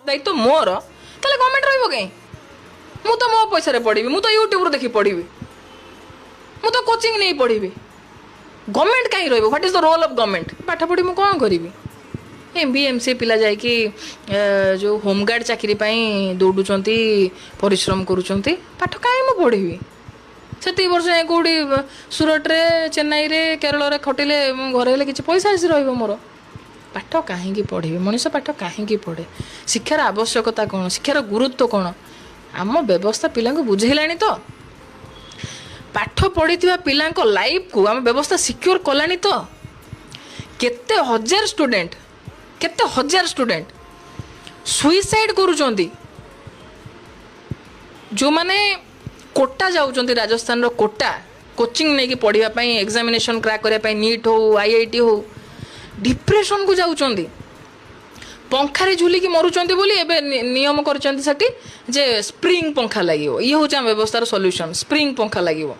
दायित्व मोर ताले गवर्नमेंट रहइबो कहीं मु तो मो पैसा रे पढ़ी मु तो यूट्यूब रो देखि पढ़ी मु तो कोचिंग नहीं पढ़ी गवर्नमेंट कहीं रहइबो what is the role of government पाठ पढ़ी मु कोन करिवि MBMC पिला जाई कि जो होमगार्ड चाकरी दौड़ुंट परिश्रम करुँच पाठ कहीं मु पढ़ी से वर्ष कौटी सुरट रे चेन्नई रे केरल रे खटिले घर हेल्ले किसी पैसा आसी रोर पाठ कहीं पढ़ी मनीष पाठ कहीं पढ़े शिक्षार आवश्यकता कौन शिक्षार गुरुत्व कौन आम व्यवस्था पिला बुझेला तो पाठ पढ़ी पिला लाइफ को आम व्यवस्था सिक्योर कलानी तो केते हजार स्टूडेंट सुइसाइड करुचंती जो माने कोटा जाउचंती राजस्थान रो कोटा कोचिंग नहीं कि पढ़िया एग्जामिनेशन क्रैक करने नीट हो IIT हो डिप्रेशन को जाउचंती पंखारे झुलिकी मरुचंती बोली एबे नियम करचंती सेठी जे स्प्रिंग पंखा लागिवो ये होचा व्यवस्थार सॉल्यूशन स्प्रिंग पंखा लागिवो।